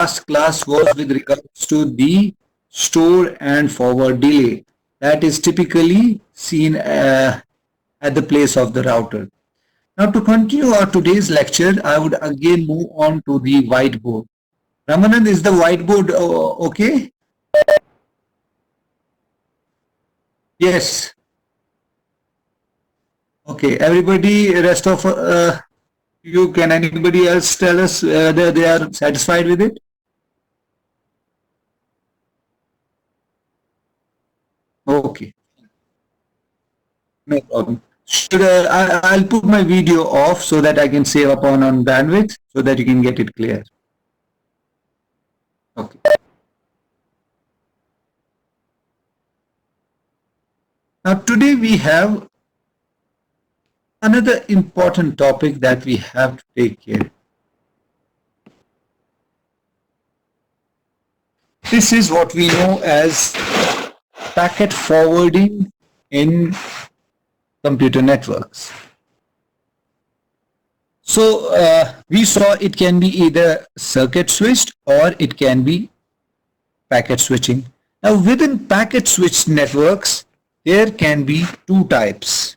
last class was with regards to the store and forward delay that is typically seen at the place of the router. Now to continue our today's lecture, I would again move on to the whiteboard. Ramanand, is the whiteboard okay? Yes. Okay, everybody, rest of you, can anybody else tell us whether they are satisfied with it? Okay, no problem. Should I'll put my video off so that I can save up on bandwidth so that you can get it clear. Okay. Now today we have another important topic that we have to take care. This is what we know as packet forwarding in computer networks. So we saw it can be either circuit switched or it can be packet switching. Now within packet switched networks, there can be two types.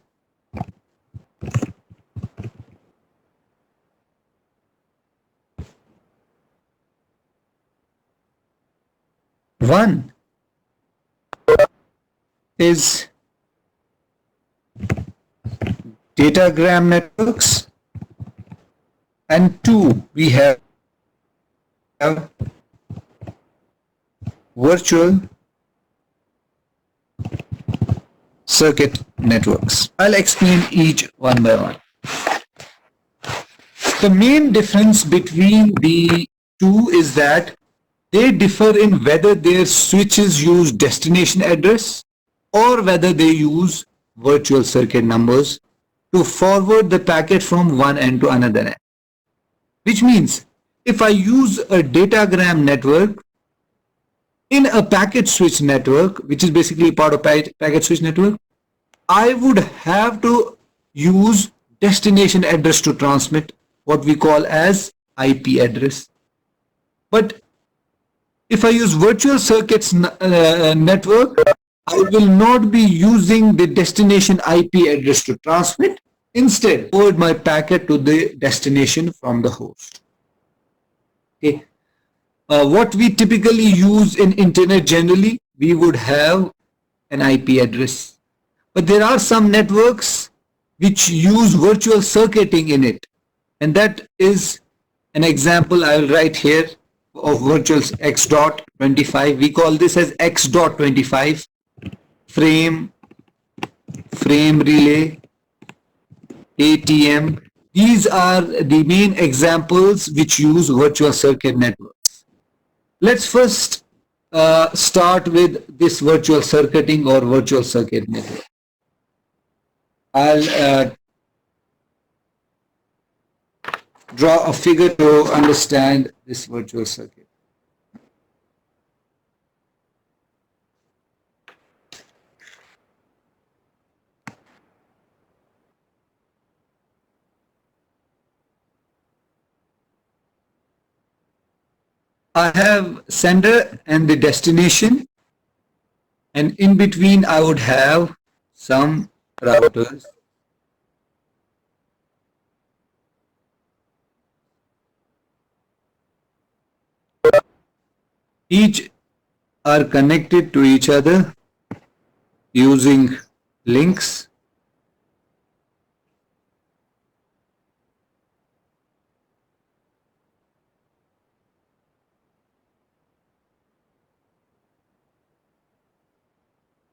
One is datagram networks, and two, we have virtual circuit networks. I'll explain each one by one. The main difference between the two is that they differ in whether their switches use destination address or whether they use virtual circuit numbers to forward the packet from one end to another end. Which means if I use a datagram network in a packet switch network, which is basically part of packet switch network, I would have to use destination address to transmit, what we call as IP address. But if I use virtual circuits network, I will not be using the destination IP address to transmit. Instead, forward my packet to the destination from the host. Okay. What we typically use in internet generally, we would have an IP address. But there are some networks which use virtual circuiting in it. And that is an example I will write here of virtual X.25. We call this as X.25, frame relay, ATM. These are the main examples which use virtual circuit networks. Let's first start with this virtual circuiting or virtual circuit network. I'll draw a figure to understand this virtual circuit. I have sender and the destination, and in between I would have some routers. Each are connected to each other using links.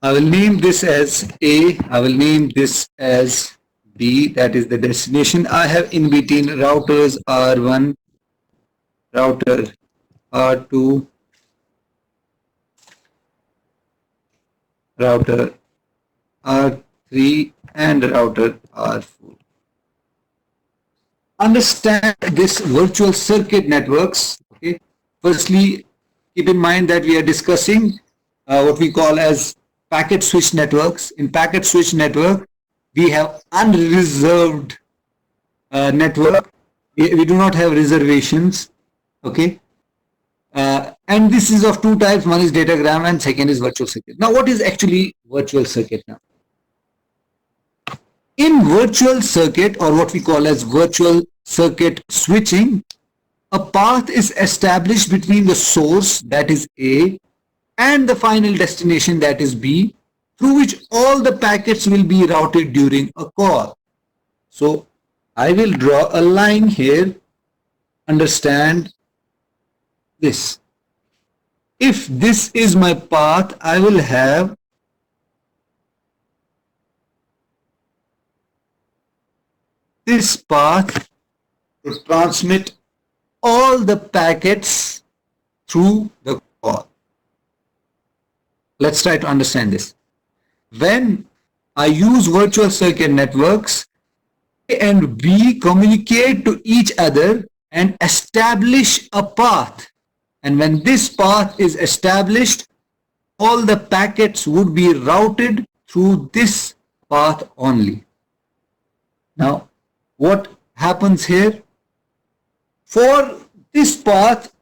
I will name this as A, I will name this as B, that is the destination. I have in between routers R1, router R2, router R3, and router R4. Understand this virtual circuit networks. Okay. Firstly, keep in mind that we are discussing what we call as packet switch networks. In packet switch network, we have unreserved network. We do not have reservations. Okay. And this is of two types. One is datagram and second is virtual circuit. Now, what is actually virtual circuit now? In virtual circuit, or what we call as virtual circuit switching, a path is established between the source, that is A, and the final destination, that is B, through which all the packets will be routed during a call. So I will draw a line here. Understand this. If this is my path, I will have this path to transmit all the packets through the call. Let's try to understand this. When I use virtual circuit networks, A and B communicate to each other and establish a path. And when this path is established, all the packets would be routed through this path only. Now, what happens here? For this path,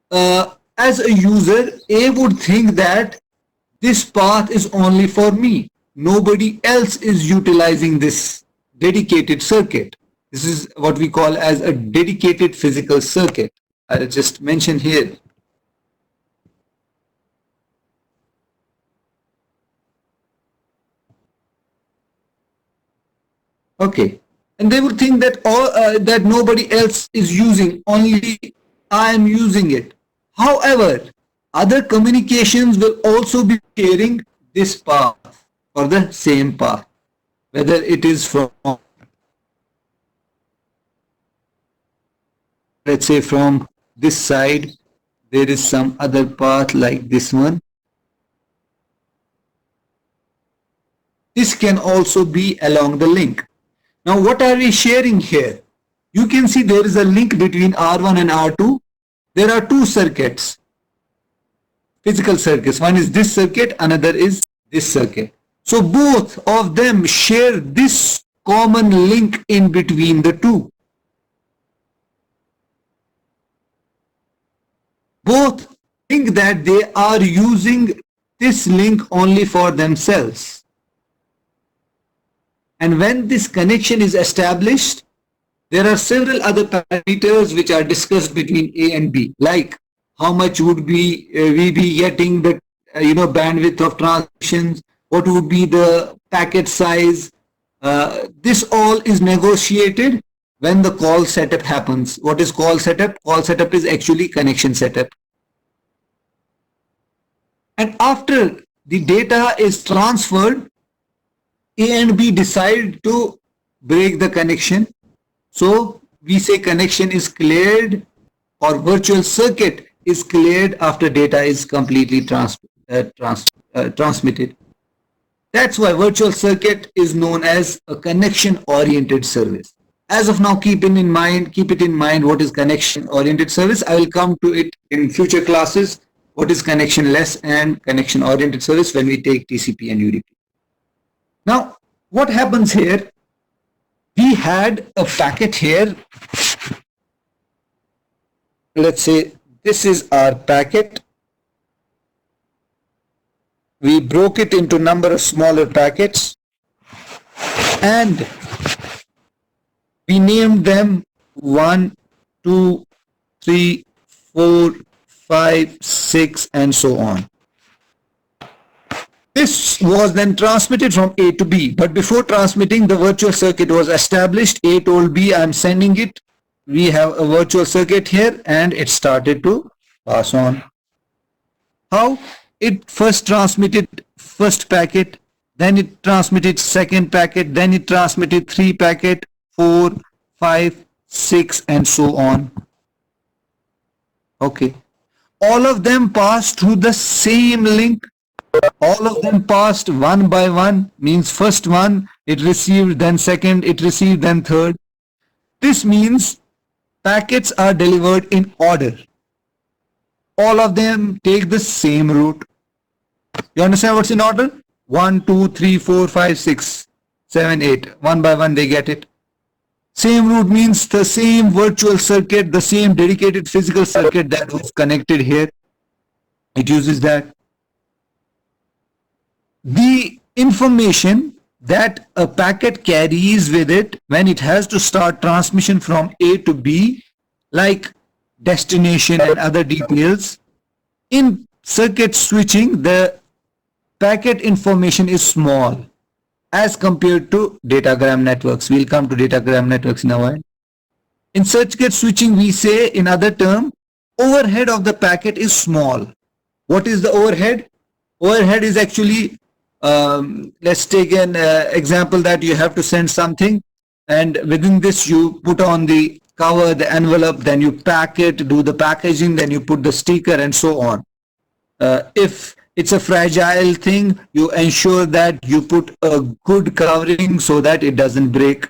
as a user, A would think that this path is only for me. Nobody else is utilizing this dedicated circuit. This is what we call as a dedicated physical circuit. I'll just mention here. Okay. And they would think that that nobody else is using, only I am using it. However, other communications will also be sharing this path or the same path, whether it is from, let's say, from this side, there is some other path like this one. This can also be along the link. Now, what are we sharing here? You can see there is a link between R1 and R2. There are two circuits, physical circuits. One is this circuit, another is this circuit. So both of them share this common link in between the two. Both think that they are using this link only for themselves. And when this connection is established, there are several other parameters which are discussed between A and B, like how much would we be getting the bandwidth of transmissions, what would be the packet size. This all is negotiated when the call setup happens. What is call setup? Call setup is actually connection setup. And after the data is transferred, A and B decide to break the connection. So we say connection is cleared, or virtual circuit is cleared after data is completely transmitted. That's why virtual circuit is known as a connection oriented service. As of now, keep it in mind what is connection oriented service. I will come to it in future classes, what is connectionless and connection oriented service when we take TCP and UDP. Now, what happens here? We had a packet here. Let's say this is our packet. We broke it into a number of smaller packets and we named them 1, 2, 3, 4, 5, 6, and so on. This was then transmitted from A to B, but before transmitting, the virtual circuit was established. A told B, I'm sending it. We have a virtual circuit here, and it started to pass on. How? It first transmitted first packet, then it transmitted second packet, then it transmitted 3 packet, 4, 5, 6, and so on. Okay. All of them passed through the same link. All of them passed one by one, means first one it received, then second it received, then third. This means packets are delivered in order. All of them take the same route. You understand what's in order? 1, 2, 3, 4, 5, 6, 7, 8. One by one they get it. Same route means the same virtual circuit, the same dedicated physical circuit that was connected here. It uses that. The information that a packet carries with it when it has to start transmission from A to B, like destination and other details, in circuit switching, the packet information is small as compared to datagram networks. We'll come to datagram networks in a while. In circuit switching, we say, in other term, overhead of the packet is small. What is the overhead? Overhead is actually, let's take an example that you have to send something, and within this you put on the cover, the envelope, then you pack it, do the packaging, then you put the sticker and so on. If it's a fragile thing, you ensure that you put a good covering so that it doesn't break.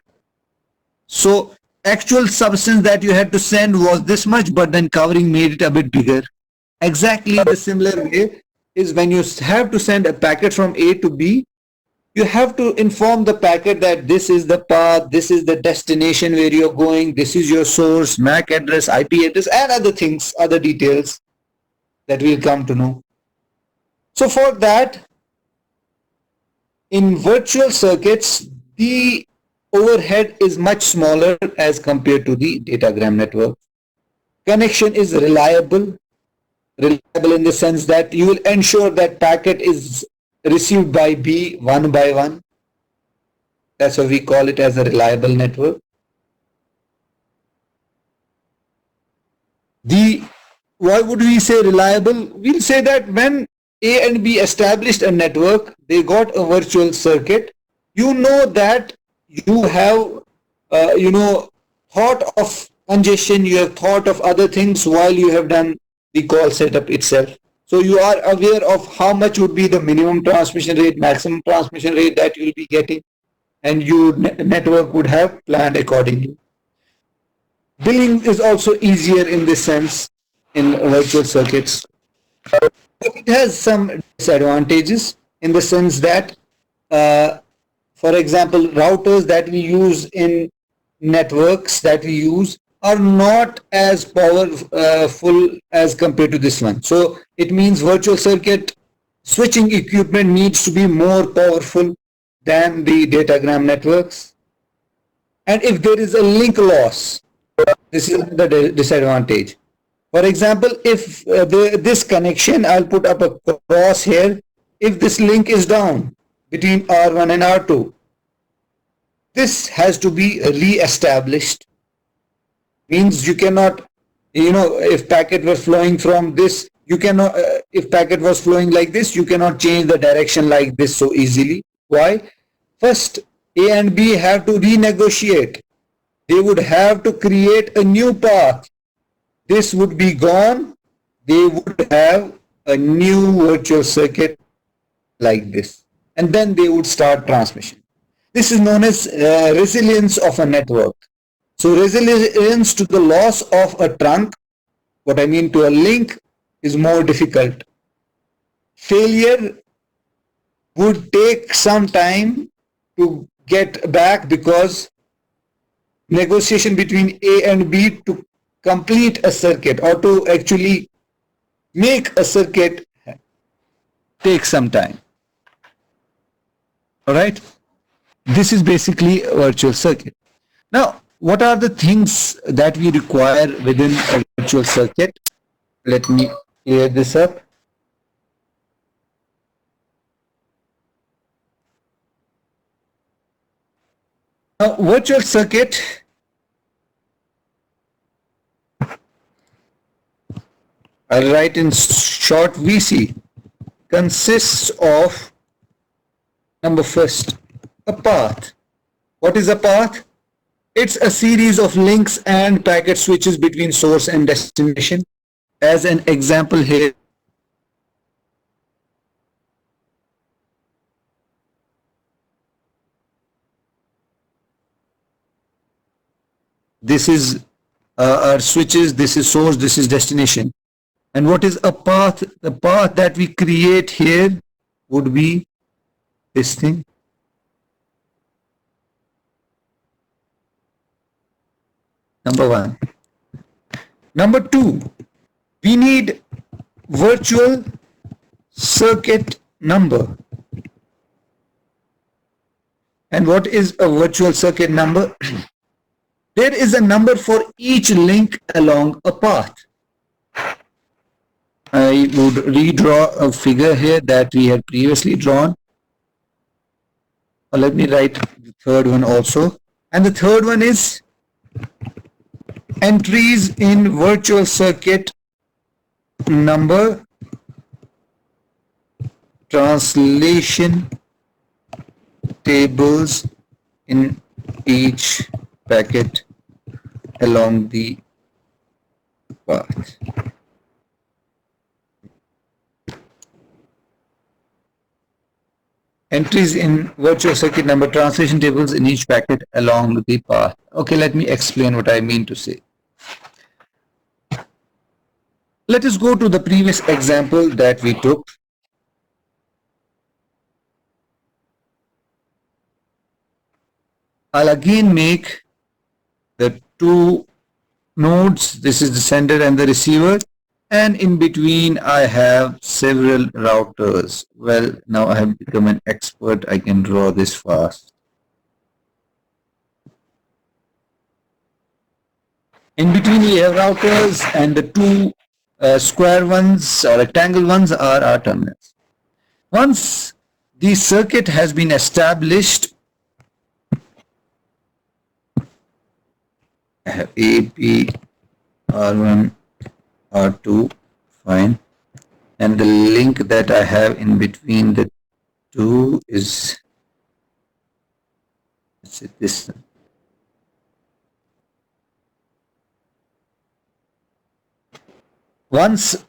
So actual substance that you had to send was this much, but then covering made it a bit bigger. Exactly the similar way is when you have to send a packet from A to B, you have to inform the packet that this is the path, this is the destination where you're going, this is your source, MAC address, IP address, and other things, other details that we'll come to know. So for that, in virtual circuits, the overhead is much smaller as compared to the datagram network. Connection is reliable in the sense that you will ensure that packet is received by B one by one. That's why we call it as a reliable network. Why would we say reliable? We'll say that when A and B established a network, they got a virtual circuit. You know that you have, thought of congestion, you have thought of other things while you have done the call setup itself. So you are aware of how much would be the minimum transmission rate, maximum transmission rate that you will be getting, and your network would have planned accordingly. Billing is also easier in this sense in virtual circuits. It has some disadvantages in the sense that, for example, routers that we use in networks that we use are not as powerful as compared to this one. So it means virtual circuit switching equipment needs to be more powerful than the datagram networks. And if there is a link loss, this is the disadvantage. For example, if this connection, I'll put up a cross here, if this link is down between R1 and R2, this has to be re-established. Means you cannot, if packet was flowing from this, you cannot, if packet was flowing like this, you cannot change the direction like this so easily. Why? First, A and B have to renegotiate. They would have to create a new path. This would be gone. They would have a new virtual circuit like this. And then they would start transmission. This is known as resilience of a network. So resilience to the loss of a trunk, what I mean to a link, is more difficult. Failure would take some time to get back because negotiation between A and B to complete a circuit or to actually make a circuit takes some time. All right. This is basically a virtual circuit. Now, what are the things that we require within a virtual circuit? Let me clear this up. Now, virtual circuit, I'll write in short VC, consists of, number first, a path. What is a path? It's a series of links and packet switches between source and destination. As an example here, this is our switches, this is source, this is destination. And what is a path? The path that we create here would be this thing. Number one. Number two, we need virtual circuit number. And what is a virtual circuit number? There is a number for each link along a path. I would redraw a figure here that we had previously drawn. Or let me write the third one also. And the third one is entries in virtual circuit number, translation tables in each packet along the path. Entries in virtual circuit number, translation tables in each packet along the path. Okay, let me explain what I mean to say. Let us go to the previous example that we took. I'll again make the two nodes. This is the sender and the receiver. And in between, I have several routers. Well, now I have become an expert. I can draw this fast. In between, we have routers, and the two square ones or rectangle ones are our terminals. Once the circuit has been established, I have A, B, R1, R2, fine, and the link that I have in between the two is, let's say, this. Once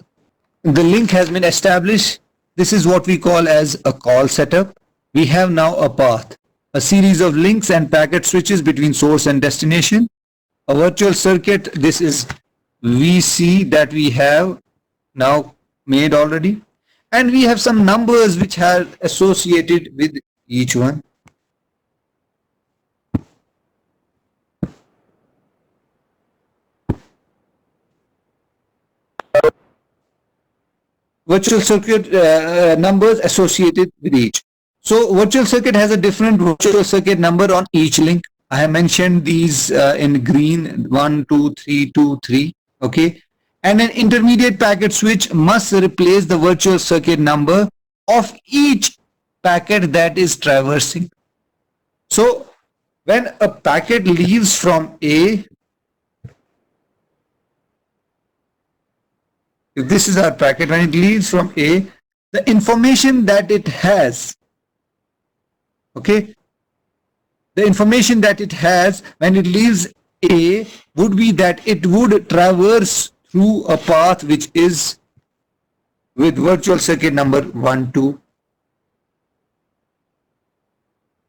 the link has been established, this is what we call as a call setup. We have now a path, a series of links and packet switches between source and destination. A virtual circuit, this is VC that we have now made already, and we have some numbers which are associated with each one. Virtual circuit numbers associated with each. So virtual circuit has a different virtual circuit number on each link. I have mentioned these in green, 1, 2, 3, 2, 3. Okay, and an intermediate packet switch must replace the virtual circuit number of each packet that is traversing. So when a packet leaves from A, if this is our packet, when it leaves from A, the information that it has, okay, the information that it has when it leaves A would be that it would traverse through a path which is with virtual circuit number 1, 2.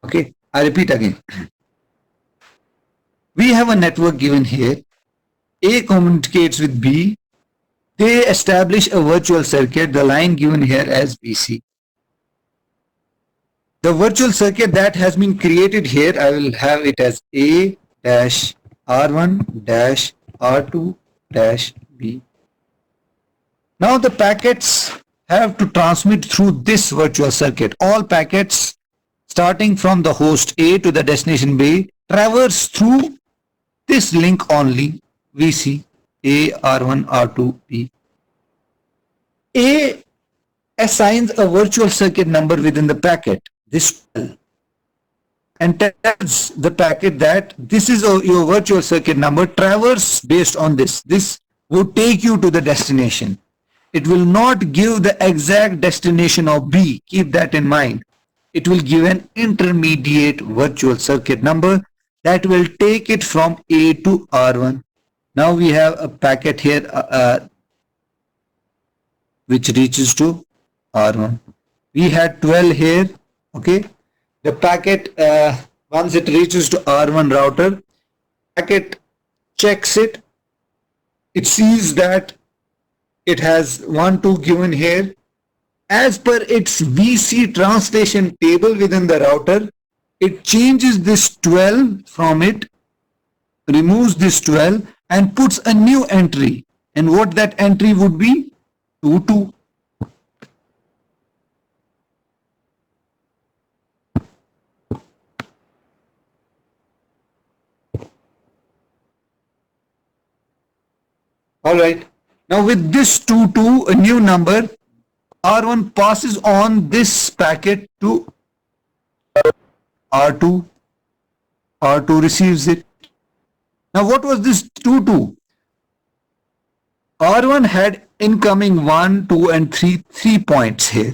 Okay, I repeat again. We have a network given here. A communicates with B. They establish a virtual circuit, the line given here as VC. The virtual circuit that has been created here, I will have it as A-R1-R2-B. Now the packets have to transmit through this virtual circuit. All packets starting from the host A to the destination B traverse through this link only, VC, A-R1, R2, B. A assigns a virtual circuit number within the packet, this, and tells the packet that this is your virtual circuit number, traverse based on this. This would take you to the destination. It will not give the exact destination of B. Keep that in mind. It will give an intermediate virtual circuit number that will take it from A to R1. Now we have a packet here which reaches to R1. We had 12 here. Okay, the packet, once it reaches to R1 router, packet checks it. It sees that it has 1, 2 given here. As per its VC translation table within the router, it changes this 12 from it, removes this 12 and puts a new entry. And what that entry would be? 2, 2. All right. Now with this 2, 2, a new number, R1 passes on this packet to R2. R2 receives it. Now what was this 2, 2? R1 had incoming 1, 2 and 3 points here.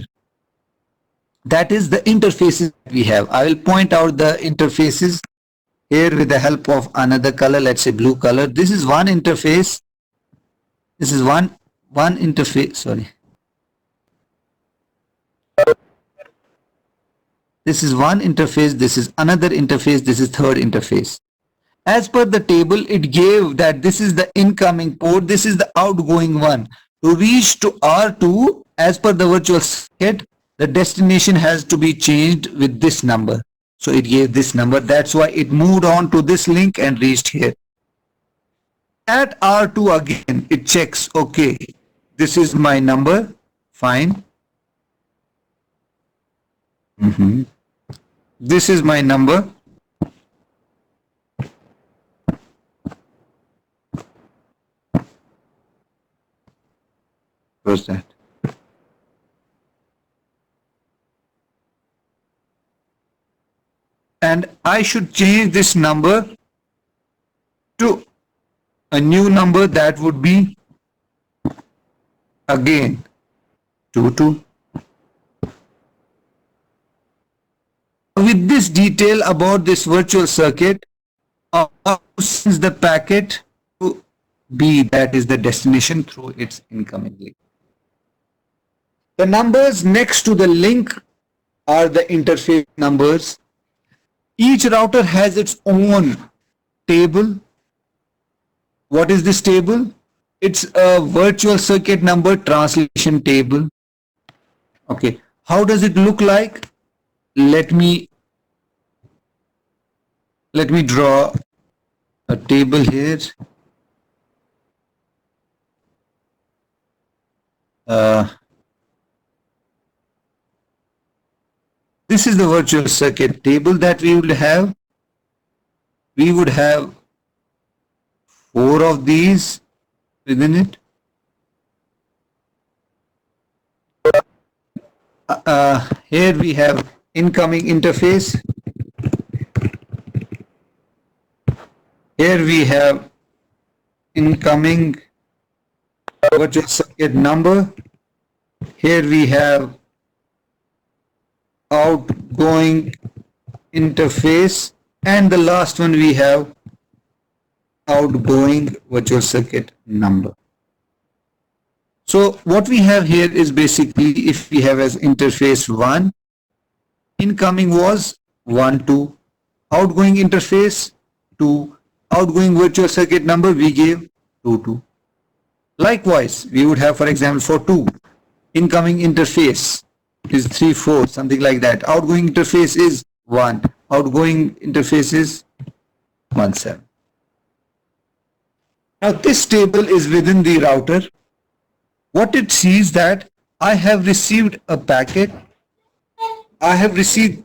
That is the interfaces we have. I will point out the interfaces here with the help of another color, let's say blue color. This is one interface. This is one interface, sorry. This is one interface, this is another interface, this is third interface. As per the table, it gave that this is the incoming port, this is the outgoing one. To reach to R2, as per the virtual circuit, the destination has to be changed with this number. So it gave this number, that's why it moved on to this link and reached here. At R2 again, it checks, okay, this is my number, fine. This is my number. What's that? And I should change this number to a new number that would be again 2, 2. With this detail about this virtual circuit, sends the packet to B, that is the destination, through its incoming link. The numbers next to the link are the interface numbers. Each router has its own table. What is this table? It's a virtual circuit number translation table. Okay, how does it look like? Let me draw a table here. This is the virtual circuit table that we would have. We would have 4 of these within it. Here we have incoming interface. Here we have incoming virtual circuit number. Here we have outgoing interface, and the last one we have outgoing virtual circuit number. So what we have here is basically, if we have as interface 1, incoming was 1, 2, outgoing interface 2, outgoing virtual circuit number we gave 2, 2. Likewise, we would have, for example, for 2, incoming interface is 3, 4, something like that. Outgoing interface is 1, outgoing interface is 1, 7. Now this table is within the router. What it sees that I have received a packet. I have received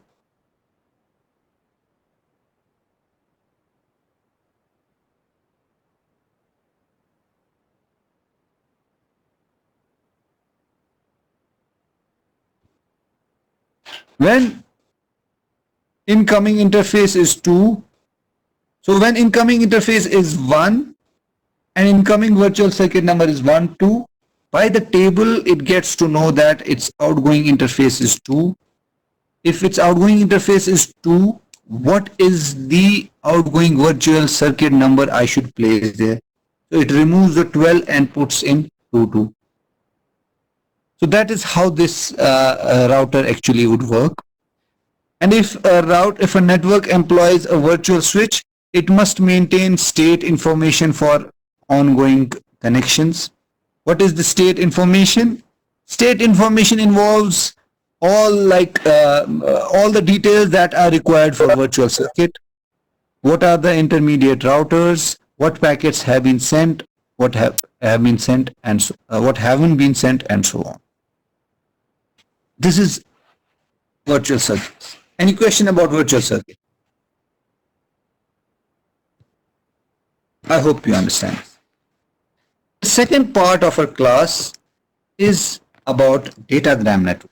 when incoming interface is 2. So when incoming interface is 1 and incoming virtual circuit number is 1, 2, by the table it gets to know that its outgoing interface is 2. If its outgoing interface is 2, what is the outgoing virtual circuit number I should place there? So it removes the 12 and puts in 2, 2. So that is how this router actually would work. And if a network employs a virtual switch, it must maintain state information for ongoing connections. What is the state information? State information involves all the details that are required for virtual circuit. What are the intermediate routers? What packets have been sent? What have been sent and what haven't been sent and so on. This is virtual circuits. Any question about virtual circuit? I hope you understand. The second part of our class is about datagram network.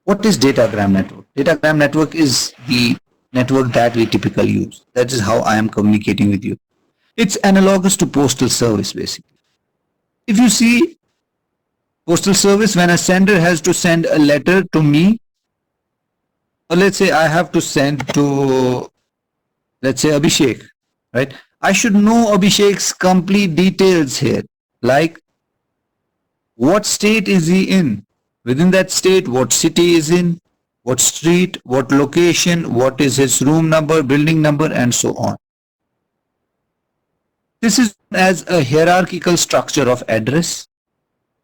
What is datagram network? Datagram network is the network that we typically use. That is how I am communicating with you. It's analogous to postal service basically. If you see postal service, when a sender has to send a letter to me, or let's say I have to send to, let's say, Abhishek, right? I should know Abhishek's complete details here, like what state is he in? Within that state, what city is in, what street, what location, what is his room number, building number, and so on. This is as a hierarchical structure of address.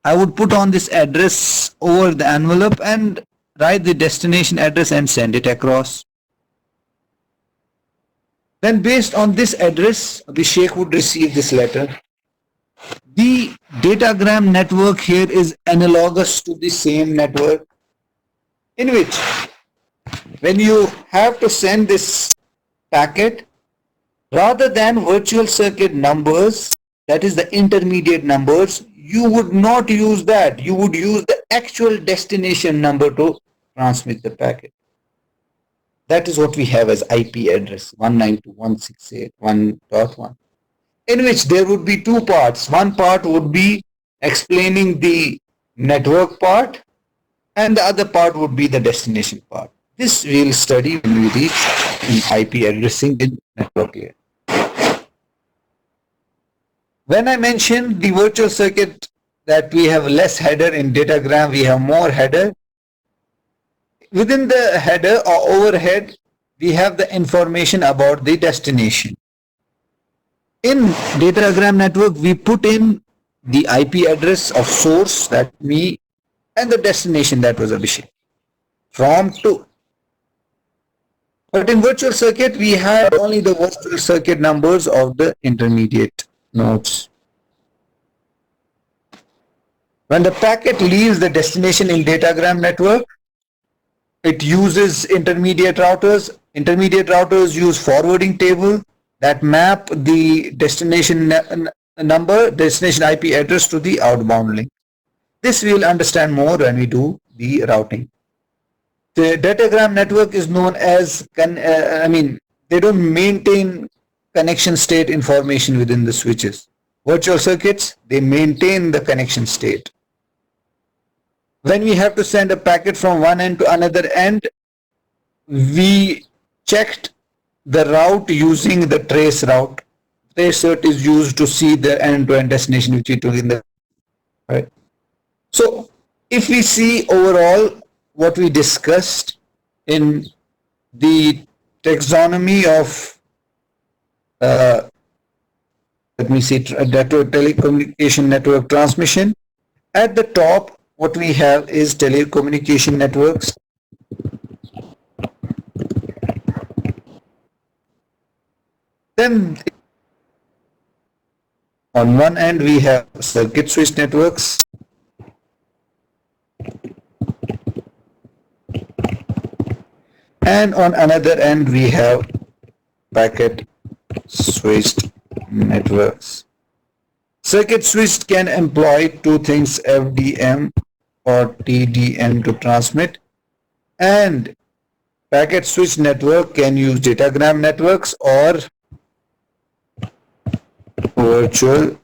I would put on this address over the envelope and write the destination address and send it across. Then based on this address, Abhishek would receive this letter. The datagram network here is analogous to the same network, in which when you have to send this packet, rather than virtual circuit numbers, that is the intermediate numbers, you would not use that. You would use the actual destination number to transmit the packet. That is what we have as IP address 192.168.1.1, in which there would be two parts. One part would be explaining the network part, and the other part would be the destination part. This we'll study when we reach in IP addressing in network layer. When I mentioned the virtual circuit that we have less header, in datagram we have more header. Within the header or overhead, we have the information about the destination. In datagram network, we put in the IP address of source, that me, and the destination, that was Abhishek, from to. But in virtual circuit, we have only the virtual circuit numbers of the intermediate nodes. When the packet leaves the destination in datagram network, it uses intermediate routers. Intermediate routers use forwarding table that map the destination number, destination IP address to the outbound link. This we will understand more when we do the routing. The datagram network is known as, they don't maintain connection state information within the switches. Virtual circuits, they maintain the connection state. When we have to send a packet from one end to another end, we checked the route using the trace route. Trace route is used to see the end-to-end destination which we took in the right. So if we see overall what we discussed in the taxonomy of telecommunication network transmission, at the top what we have is telecommunication networks. Then on one end we have circuit switch networks. And on another end we have packet switched networks. Circuit switched can employ two things, FDM or TDM to transmit, and packet switch network can use datagram networks or virtual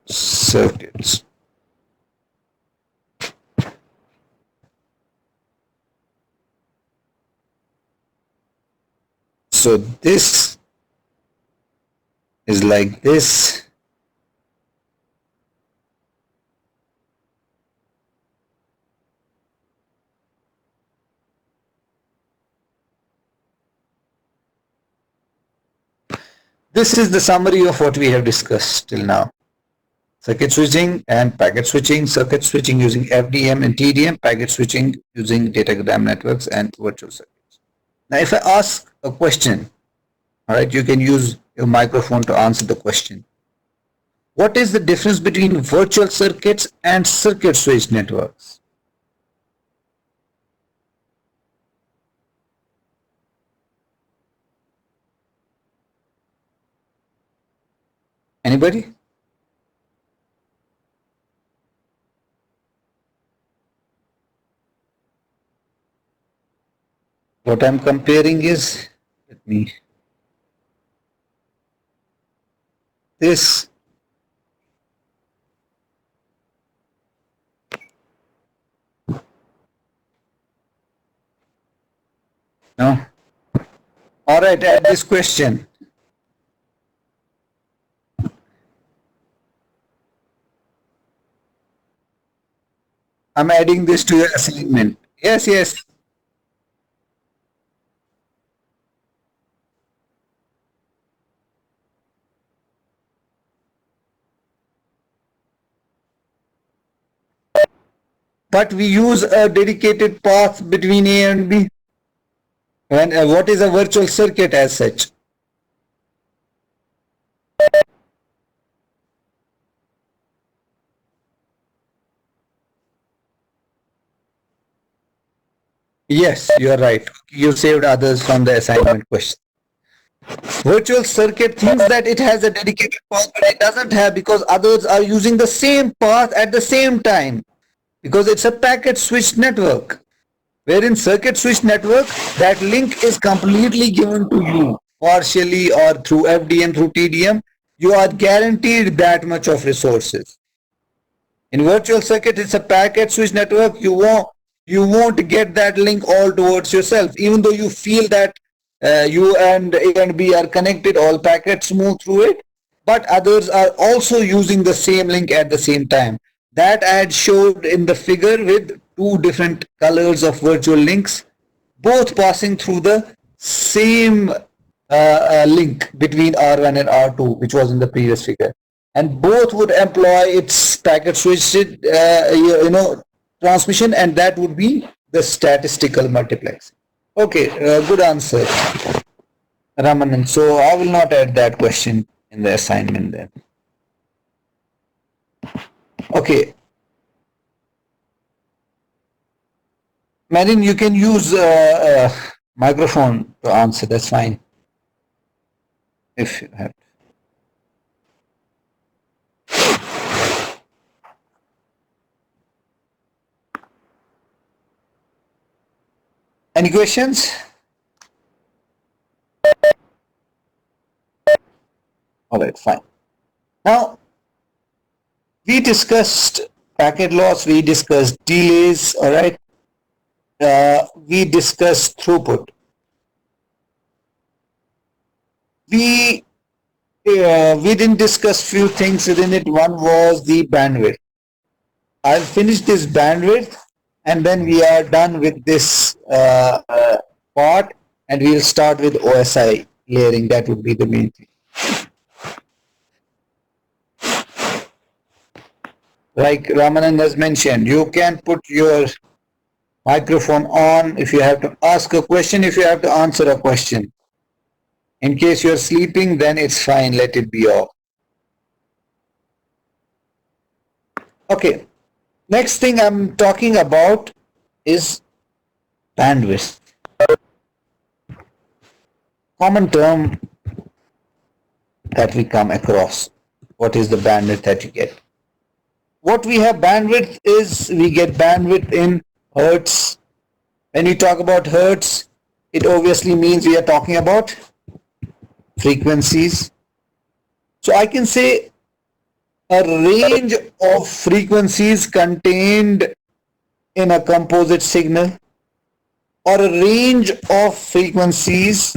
circuits. So this is like this. This is the summary of what we have discussed till now. Circuit switching and packet switching, circuit switching using FDM and TDM, packet switching using datagram networks and virtual circuits. Now if I ask a question, all right, you can use your your microphone to answer the question. What is the difference between virtual circuits and circuit switch networks? Anybody? What I'm comparing is, let me, this. No? All right, add this question. I'm adding this to your assignment. Yes, yes. But we use a dedicated path between A and B. And what is a virtual circuit as such? Yes, you're right. You saved others from the assignment question. Virtual circuit thinks that it has a dedicated path, but it doesn't have, because others are using the same path at the same time, because it's a packet switched network. Wherein circuit switch network, that link is completely given to you, partially or through FDM, through TDM. You are guaranteed that much of resources. In virtual circuit, it's a packet switch network. You won't get that link all towards yourself, even though you feel that you and A and B are connected, all packets move through it, but others are also using the same link at the same time. That I had showed in the figure with two different colors of virtual links, both passing through the same link between R1 and R2, which was in the previous figure. And both would employ its packet switched transmission, and that would be the statistical multiplexing. Okay, good answer, Ramanan. So I will not add that question in the assignment then. Okay. Marin, you can use microphone to answer, that's fine. If you have. Any questions? All right, fine. Now, we discussed packet loss, we discussed delays, all right. We discussed throughput. We didn't discuss few things within it. One was the bandwidth. I'll finish this bandwidth and then we are done with this part, and we'll start with OSI layering. That would be the main thing. Like Ramanan has mentioned, you can put your microphone on if you have to ask a question, if you have to answer a question. In case you're sleeping, then it's fine, let it be off. Okay, next thing I'm talking about is bandwidth. Common term that we come across. What is the bandwidth that you get? What we have bandwidth is, we get bandwidth in hertz. When we talk about hertz, it obviously means we are talking about frequencies. So I can say a range of frequencies contained in a composite signal, or a range of frequencies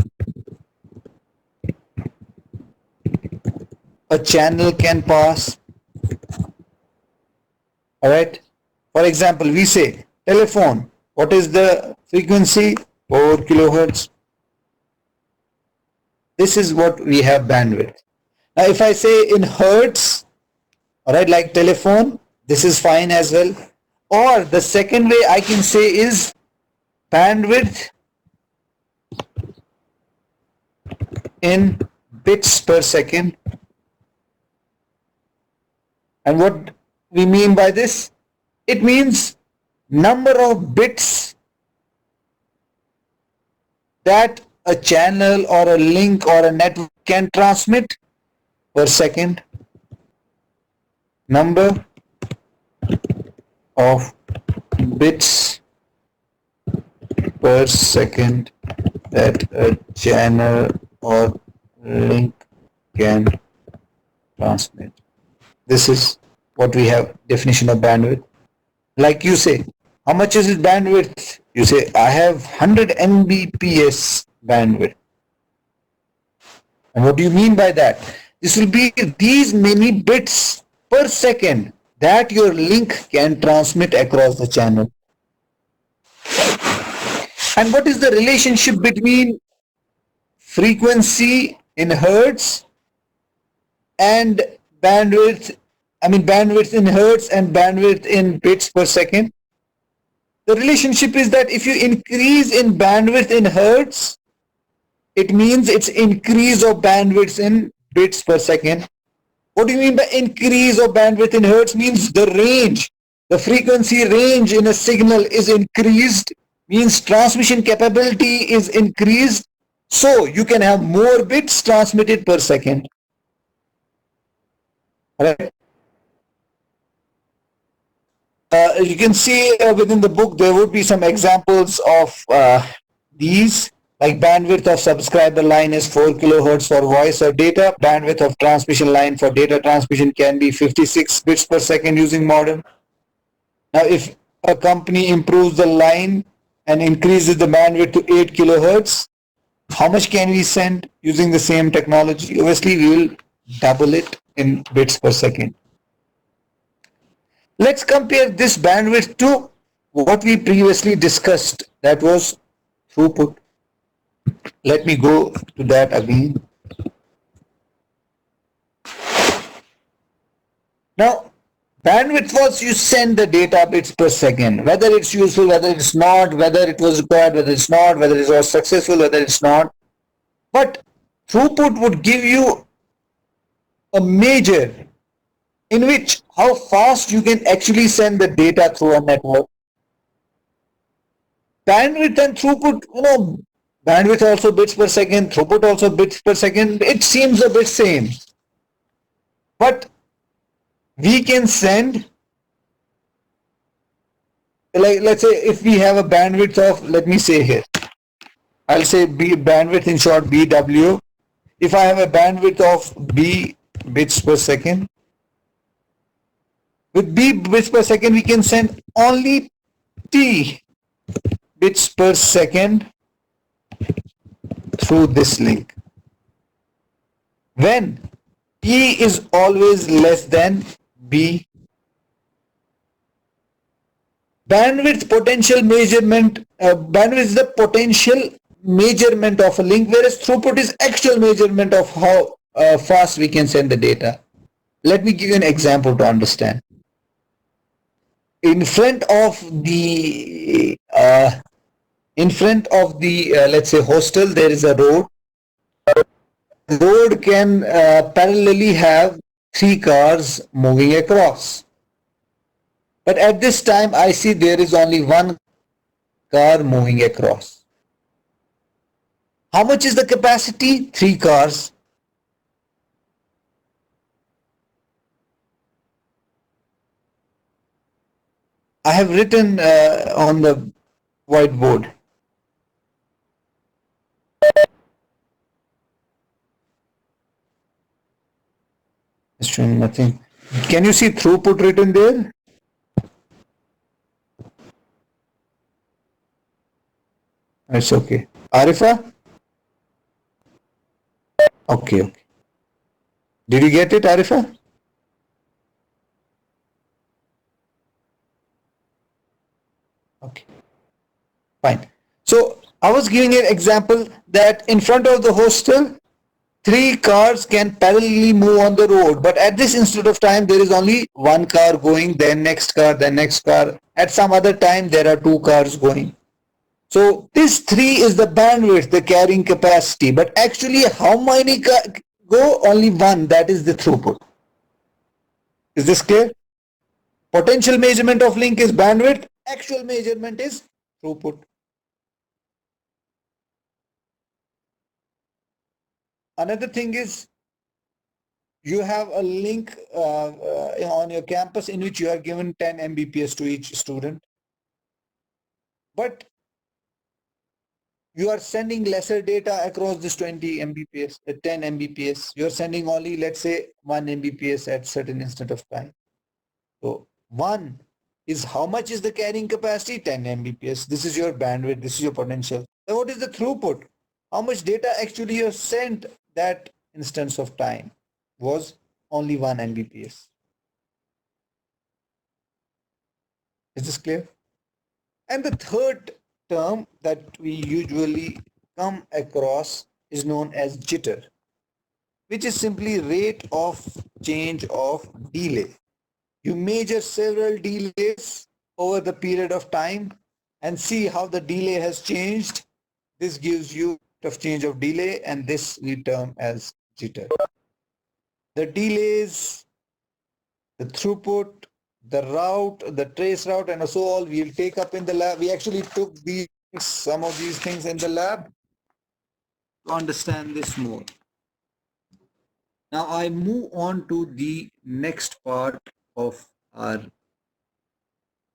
a channel can pass. All right. For example, we say telephone. What is the frequency? 4 kilohertz. This is what we have bandwidth. Now, if I say in hertz, all right, like telephone, this is fine as well. Or the second way I can say is bandwidth in bits per second. And what we mean by this? It means number of bits that a channel or a link or a network can transmit per second. Number of bits per second that a channel or link can transmit. This is what we have definition of bandwidth. Like you say, how much is it bandwidth? You say, I have 100 Mbps bandwidth. And what do you mean by that? This will be these many bits per second that your link can transmit across the channel. And what is the relationship between frequency in hertz and bandwidth? I mean bandwidth in hertz and bandwidth in bits per second. The relationship is that if you increase in bandwidth in hertz, it means it's increase of bandwidth in bits per second. What do you mean by increase of bandwidth in hertz? Means the range, the frequency range in a signal is increased, means transmission capability is increased, so you can have more bits transmitted per second. Right? You can see within the book there would be some examples of these, like bandwidth of subscriber line is 4 kilohertz for voice or data. Bandwidth of transmission line for data transmission can be 56 bits per second using modem. Now if a company improves the line and increases the bandwidth to 8 kilohertz, how much can we send using the same technology? Obviously we will double it in bits per second. Let's compare this bandwidth to what we previously discussed, that was throughput. Let me go to that again. Now, bandwidth was you send the data bits per second, whether it's useful, whether it's not, whether it was required, whether it's not, whether it was successful, whether it's not. But throughput would give you a measure in which how fast you can actually send the data through a network. Bandwidth and throughput, bandwidth also bits per second, throughput also bits per second, it seems a bit same. But we can send, like let's say if we have a bandwidth of, let me say here, I'll say bandwidth in short BW. If I have a bandwidth of B bits per second, with B bits per second we can send only T bits per second through this link. When T is always less than B, bandwidth potential measurement, bandwidth is the potential measurement of a link, whereas throughput is actual measurement of how fast we can send the data. Let me give you an example to understand. In front of the let's say hostel, there is a road. The road can parallelly have 3 cars moving across. But at this time I see there is only 1 car moving across. How much is the capacity? 3 cars. I have written on the whiteboard. It's showing nothing. Can you see throughput written there? It's okay. Arifa? Okay. Did you get it, Arifa? Okay, fine. So I was giving an example that in front of the hostel, 3 cars can parallelly move on the road, but at this instant of time there is only 1 car going, then next car, then next car. At some other time there are 2 cars going. So this 3 is the bandwidth, the carrying capacity, but actually how many go only one, that is the throughput. Is this clear? Potential measurement of link is bandwidth, actual measurement is throughput. Another thing is you have a link on your campus in which you are given 10 Mbps to each student, but you are sending lesser data across this 20 Mbps, 10 Mbps. You are sending only, let's say, 1 Mbps at certain instant of time. So 1 is how much is the carrying capacity? 10 Mbps. This is your bandwidth. This is your potential. Then what is the throughput? How much data actually you have sent that instance of time was only 1 Mbps. Is this clear? And the third term that we usually come across is known as jitter, which is simply rate of change of delay. You measure several delays over the period of time and see how the delay has changed. This gives you rate of change of delay, and this we term as jitter. The delays, the throughput, the route, the trace route, and so all we'll take up in the lab. We actually took some of these things in the lab to understand this more. Now I move on to the next part of our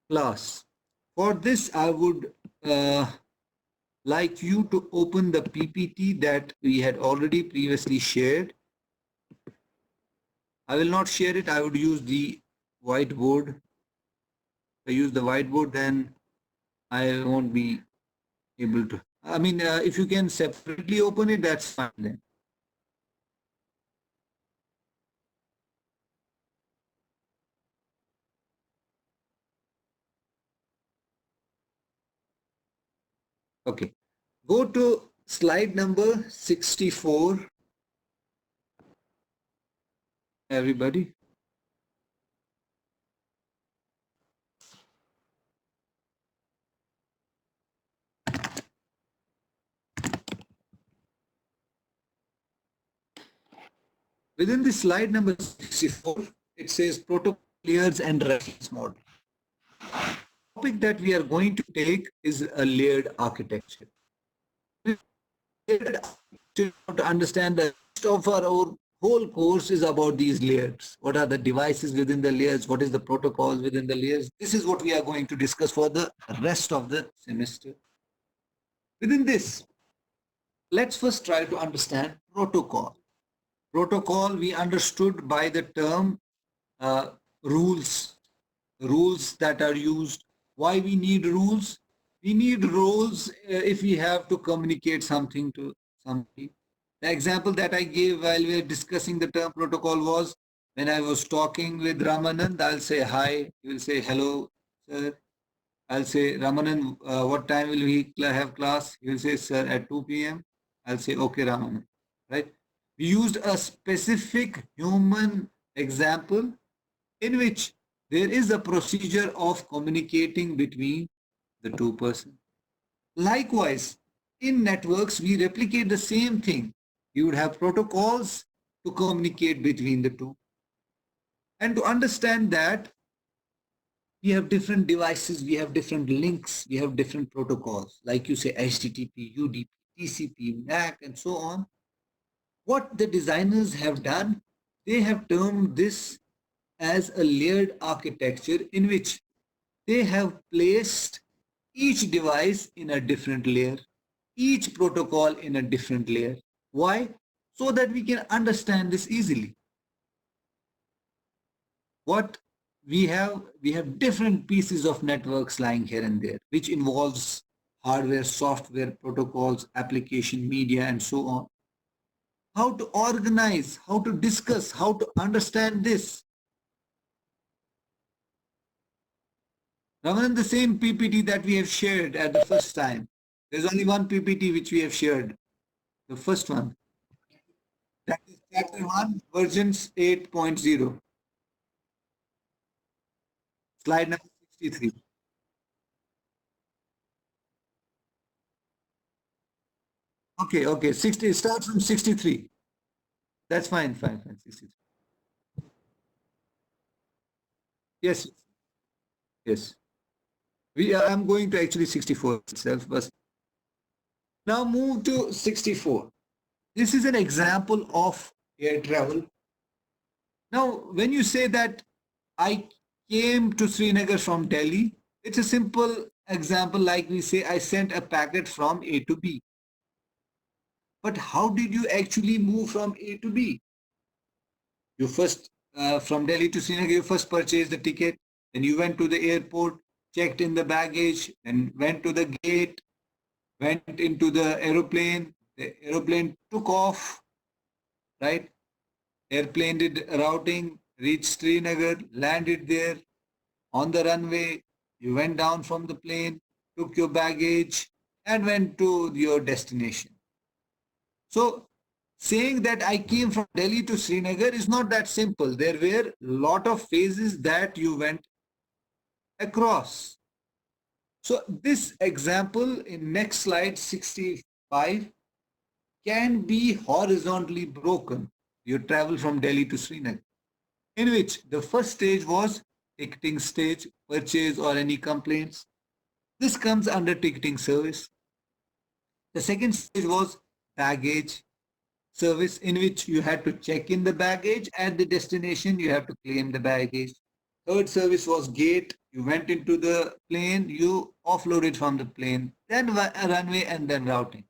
class. For this, I would like you to open the PPT that we had already previously shared. I will not share it. I would use the whiteboard. If I use the whiteboard, then I won't be able to. I mean, if you can separately open it, that's fine then. Okay. Go to slide number 64. Everybody. Within the slide number 64, it says protocol layers and reference model. The topic that we are going to take is a layered architecture. To understand the rest of our whole course is about these layers. What are the devices within the layers? What is the protocols within the layers? This is what we are going to discuss for the rest of the semester. Within this, let's first try to understand protocol. Protocol we understood by the term rules that are used. Why we need rules? We need rules if we have to communicate something to somebody. The example that I gave while we were discussing the term protocol was when I was talking with Ramanand, I'll say hi, he will say hello, sir. I'll say, Ramanand, what time will we have class? He will say, sir, at 2 p.m. I'll say, okay, Ramanand, right? We used a specific human example in which there is a procedure of communicating between the two persons. Likewise, in networks, we replicate the same thing. You would have protocols to communicate between the two. And to understand that, we have different devices, we have different links, we have different protocols, like you say HTTP, UDP, TCP, MAC, and so on. What the designers have done, they have termed this as a layered architecture in which they have placed each device in a different layer, each protocol in a different layer. Why? So that we can understand this easily. What we have different pieces of networks lying here and there, which involves hardware, software, protocols, application, media, and so on. How to organize, how to discuss, how to understand this. Now, in the same PPT that we have shared at the first time, there's only one PPT which we have shared, the first one. That is chapter 1, versions 8.0. Slide number 63. Okay, 60, start from 63. That's fine, fine, fine. 63. Yes, yes. I'm going to actually 64 itself, but now move to 64. This is an example of air travel. Now, when you say that I came to Srinagar from Delhi, it's a simple example like we say I sent a packet from A to B. But how did you actually move from A to B? You first, from Delhi to Srinagar, you first purchased the ticket, then you went to the airport, checked in the baggage, then went to the gate, went into the aeroplane took off, right? Airplane did routing, reached Srinagar, landed there on the runway. You went down from the plane, took your baggage, and went to your destination. So, saying that I came from Delhi to Srinagar is not that simple. There were a lot of phases that you went across. So, this example in next slide 65 can be horizontally broken. You travel from Delhi to Srinagar, in which the first stage was ticketing stage, purchase or any complaints. This comes under ticketing service. The second stage was baggage service, in which you had to check in the baggage at the destination, you have to claim the baggage. Third service was gate. You went into the plane, you offloaded from the plane, then a runway and then routing.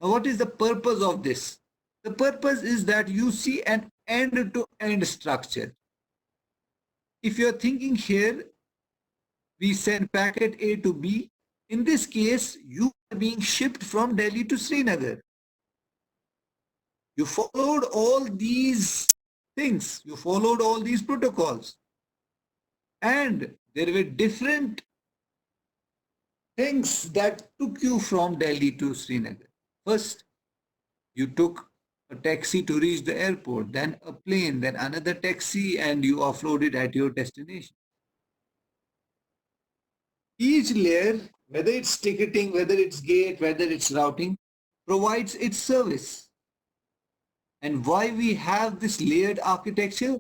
Now, what is the purpose of this? The purpose is that you see an end-to-end structure. If you're thinking here, we send packet A to B. In this case, you are being shipped from Delhi to Srinagar. You followed all these things. You followed all these protocols. And there were different things that took you from Delhi to Srinagar. First, you took a taxi to reach the airport, then a plane, then another taxi, and you offloaded at your destination. Each layer, whether it's ticketing, whether it's gate, whether it's routing, provides its service. And why we have this layered architecture?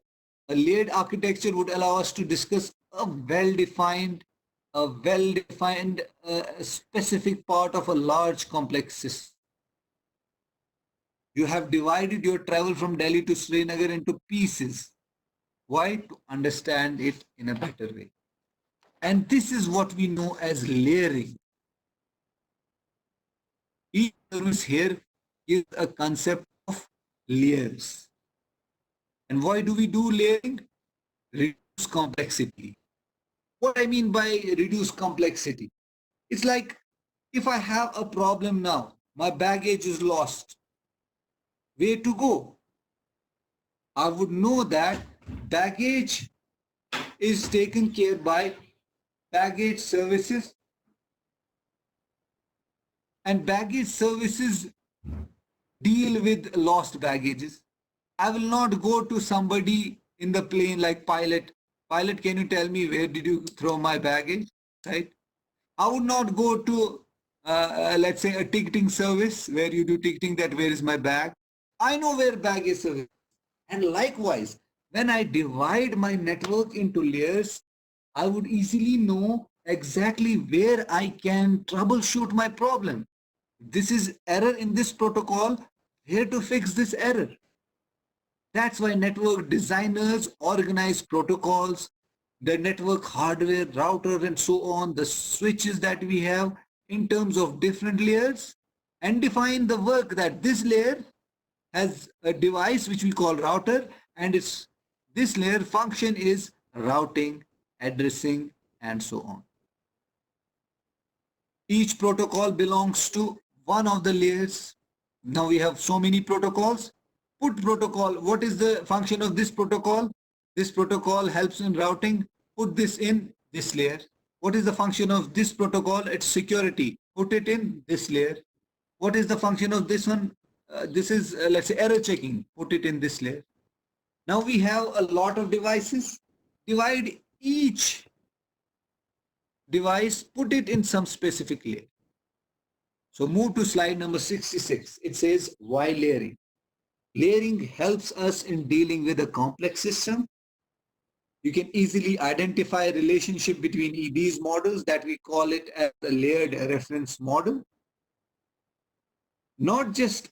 A layered architecture would allow us to discuss a well-defined specific part of a large complex system. You have divided your travel from Delhi to Srinagar into pieces. Why? To understand it in a better way. And this is what we know as layering. Each service here is a concept of layers. And why do we do layering? Reduce complexity. What I mean by reduce complexity? It's like if I have a problem now, my baggage is lost. Where to go? I would know that baggage is taken care by baggage services, and baggage services deal with lost baggages. I will not go to somebody in the plane like pilot. Pilot, can you tell me where did you throw my baggage? Right? I would not go to, let's say, a ticketing service where you do ticketing that where is my bag. I know where bag is service. And likewise, when I divide my network into layers, I would easily know exactly where I can troubleshoot my problem. This is error in this protocol, here to fix this error. That's why network designers organize protocols, the network hardware, router, and so on, the switches that we have in terms of different layers, and define the work that this layer has a device which we call router, and its this layer function is routing, addressing, and so on. Each protocol belongs to one of the layers. Now we have so many protocols. Put protocol, what is the function of this protocol? This protocol helps in routing. Put this in this layer. What is the function of this protocol? It's security. Put it in this layer. What is the function of this one? This is, let's say, error checking. Put it in this layer. Now we have a lot of devices. Divide each device, put it in some specific layer. So move to slide number 66. It says why layering. Layering helps us in dealing with a complex system. You can easily identify a relationship between these models that we call it as a layered reference model. Not just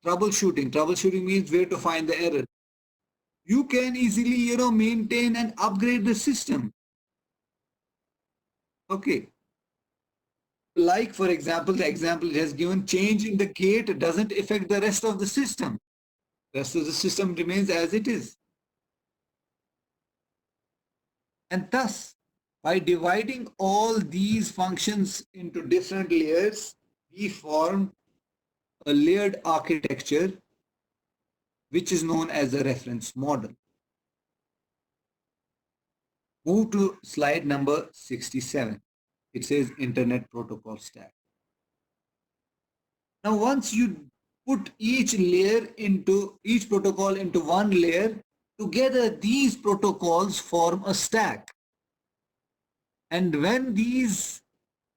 troubleshooting. Troubleshooting means where to find the error. You can easily, maintain and upgrade the system. Okay. Like, for example, the example it has given, change in the gate doesn't affect the rest of the system. The rest of the system remains as it is. And thus, by dividing all these functions into different layers, we form a layered architecture, which is known as a reference model. Move to slide number 67. It says Internet Protocol Stack. Now, once you put each protocol into one layer, together these protocols form a stack. And when these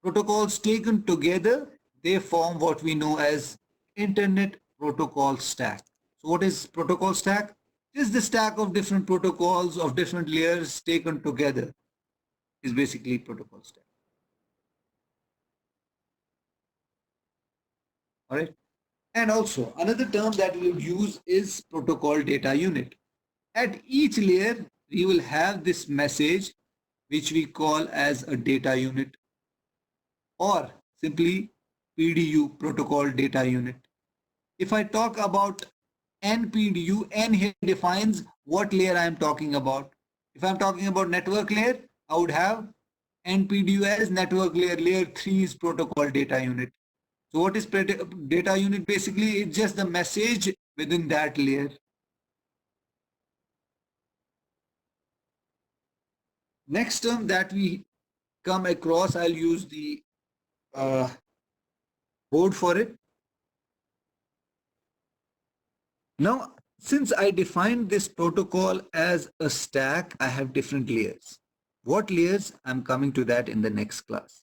protocols taken together, they form what we know as Internet Protocol Stack. So what is protocol stack? Just the stack of different protocols of different layers taken together is basically protocol stack. All right. And also another term that we would use is protocol data unit. At each layer, we will have this message which we call as a data unit, or simply PDU, protocol data unit. If I talk about NPDU, N here defines what layer I am talking about. If I'm talking about network layer, I would have NPDU as network layer. Layer 3 is protocol data unit. So what is data unit? Basically, it's just the message within that layer. Next term that we come across, I'll use the board for it. Now, since I defined this protocol as a stack, I have different layers. What layers? I'm coming to that in the next class.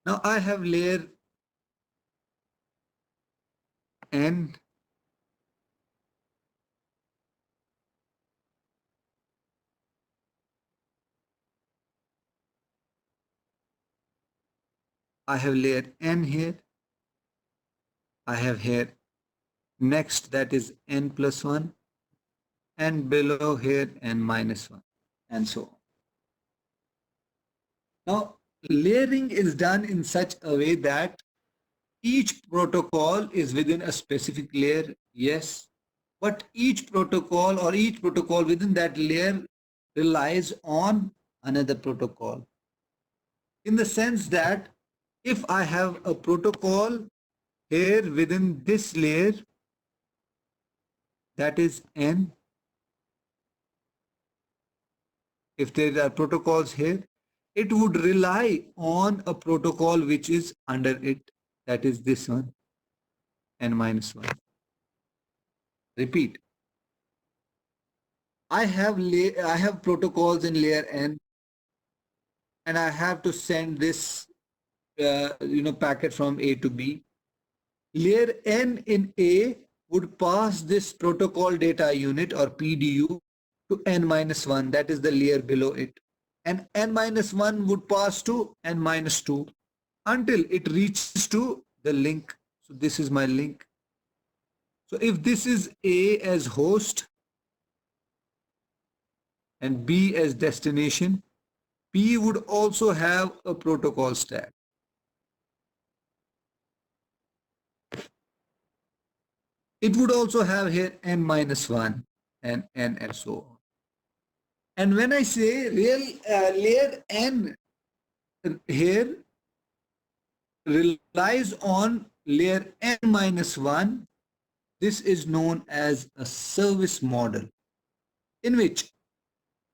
Now I have layer N, I have layer N here, I have here next, that is N plus 1, and below here N minus 1, and so on. Now, layering is done in such a way that each protocol is within a specific layer, yes, but each protocol within that layer relies on another protocol. In the sense that if I have a protocol here within this layer, that is N, if there are protocols here, it would rely on a protocol which is under it, that is this one, N minus 1. Repeat. I have protocols in layer N, and I have to send this packet from A to B. Layer N in A would pass this protocol data unit or PDU to N minus 1, that is the layer below it. And N minus 1 would pass to N minus 2 until it reaches to the link. So this is my link. So if this is A as host and B as destination, P would also have a protocol stack. It would also have here N minus 1 and N and so on. And when I say layer N here relies on layer N minus 1, this is known as a service model, in which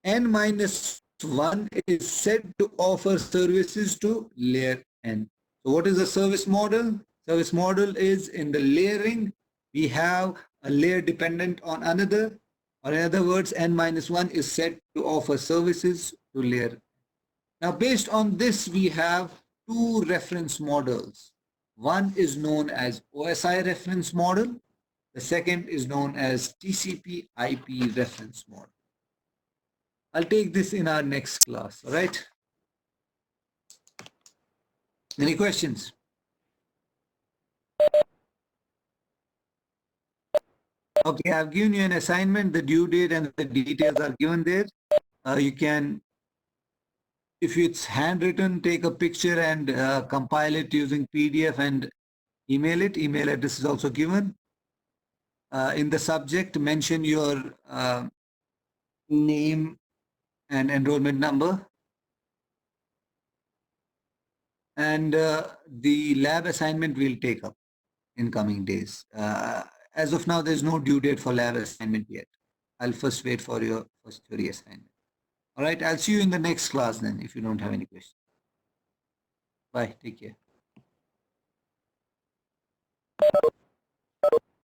N minus 1 is said to offer services to layer N. So what is a service model? Service model is, in the layering, we have a layer dependent on another, or in other words, N minus 1 is said to offer services to layer. Now, based on this, we have two reference models. One is known as OSI reference model, The second is known as TCP IP reference model. I'll take this in our next class, all right? Any questions? Okay, I've given you an assignment, the due date and the details are given there. You can, if it's handwritten, take a picture and compile it using PDF and email it. Email address is also given. In the subject, mention your name and enrollment number. And the lab assignment we'll take up in coming days. As of now, there's no due date for lab assignment yet. I'll first wait for your first theory assignment. All right, I'll see you in the next class then if you don't have any questions. Bye, take care.